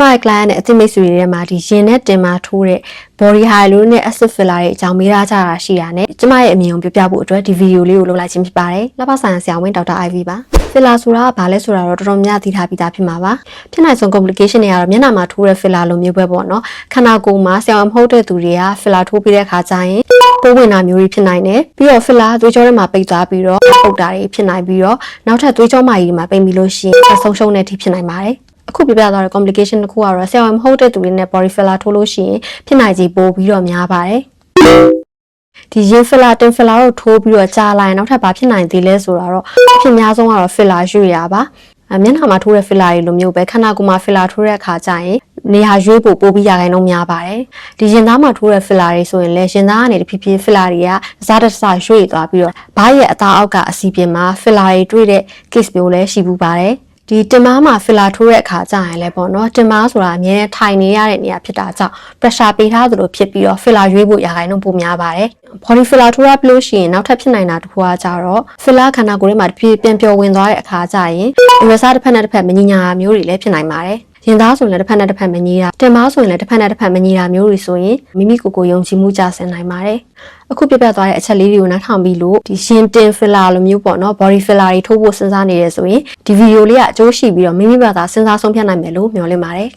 My client နဲ့အသိမိတ်ဆွေတွေထဲမှာဒီရင်နဲ့တင်မာထိုးတဲ့ body hyaluronic acid filler ရဲ့အကြောင်းမေးထားကြတာရှိတာနဲ့ကျမရဲ့အမြင်ကိုပြောပြဖို့အတွက်ဒီဗီဒီယိုလေးကိုလုပ်လိုက်ခြင်းဖြစ်ပါတယ်။လက်ဖဆိုင်ရာဆရာဝန်ဒေါက်တာ IV ပါ။ filler ဆိုတာကဘာလဲဆိုတာတော့တော်တော်များသိထားပြီးသားဖြစ်မှာပါ။ဖြစ်နိုင်ဆုံး complication တွေကတော့မျက်နှာမှာထိုးတဲ့ filler လိုမျိုးပဲပေါ့နော်။ခန္ဓာကိုယ်မှာဆရာဝန်မဟုတ်တဲ့သူတွေက filler ထိုးပြီးတဲ့အခါကျရင်ပိုးဝင်တာမျိုးတွေဖြစ်နိုင်တယ်။ပြီးတော့ filler သွေးကြောထဲမှာပိတ်သွားပြီးတော့ပုတ်တာတွေဖြစ်နိုင်ပြီးတော့နောက်ထပ်သွေးကြောမကြီးမှာပိတ်ပြီးလို့ရှိရင်ဆုံးရှုံးတဲ့အထိဖြစ်နိုင်ပါတယ်။အခုပြပြသွားတဲ့ complication တစ်ခုကတော့ဆရာဝန်မဟုတ်တဲ့သူတွေနဲ့ body filler ထိုးလို့ရှိရင်ဖြစ်နိုင်ခြေပိုပြီးတော့များပါတယ်။ဒီရင် filler တင် filler ကိုထိုးပြီးတော့ကြာလာရင်နောက်ထပ်ဘာဖြစ်နိုင်သေးလဲဆိုတာတော့အဖြစ်များဆုံးကတော့ filler ရွေ့ရပါမျက်နှာမှာထိုးတဲ့ filler တွေလိုမျိုးပဲခန္ဓာကိုယ်မှာ filler ထိုးတဲ့အခါကျရင်နေရာရွေးပို့ပြီးရခိုင်နှုန်းများပါတယ်ဒီရင်သားမှာထိုးတဲ့ filler တွေဆိုရင်လည်းရင်သားကနေတဖြည်းဖြည်း filler တွေကစားတစ်စားရွေ့သွားပြီးတော့ဘားရဲ့အသားအောက်ကအစီပြင်မှာ filler တွေတွေ့တဲ့ case မျိုးလည်းရှိဘူးပါတယ်ဒီတင်မားမှာ filler ထိုးတဲ့အခါကျရင်လည်းပေါ့နော်တင်မားဆိုတာအမြဲထိုင်နေရတဲ့နေရာဖြစ်တာကြောင့် pressure ပေးထားသလိုဖြစ်ပြီးတော့ filler ရွေးဖို့ရာခိုင်နှုန်းပိုများပါတယ် body filler ထိုးရပလို့ရှိရင်နောက်ထပ်ဖြစ်နိုင်တာတစ်ခုကကြတော့ filler ခန္ဓာကိုယ်ထဲမှာတဖြည်းပြန်ပျော်ဝင်သွားတဲ့အခါကျရင်အရွယ်စားတစ်ဖက်နဲ့တစ်ဖက်မညီညာမျိုးတွေလည်းဖြစ်နိုင်ပါတယ်ရင်သားဆိုရင်လည်းတစ်ဖက်နဲ့တစ်ဖက်မညီတာတင်မားဆိုရင်လည်းတစ်ဖက်နဲ့တစ်ဖက်မညီတာမျိုးတွေဆိုရင်မိမိကိုယ်ကိုယုံကြည်မှုကျဆင်းနိုင်ပါတယ်အခုပြပြသွားတဲ့အချက်လေးတွေကိုနားထောင်ပြီးလို့ဒီရှင်တင် filler လိုမျိုးပေါ့နော် body filler တွေထိုးဖို့စဉ်းစားနေရဆိုရင်ဒီဗီဒီယိုလေးကအကျိုးရှိပြီးတော့မိမိဘာသာစဉ်းစားဆုံးဖြတ်နိုင်မယ်လို့မျှော်လင့်ပါတယ်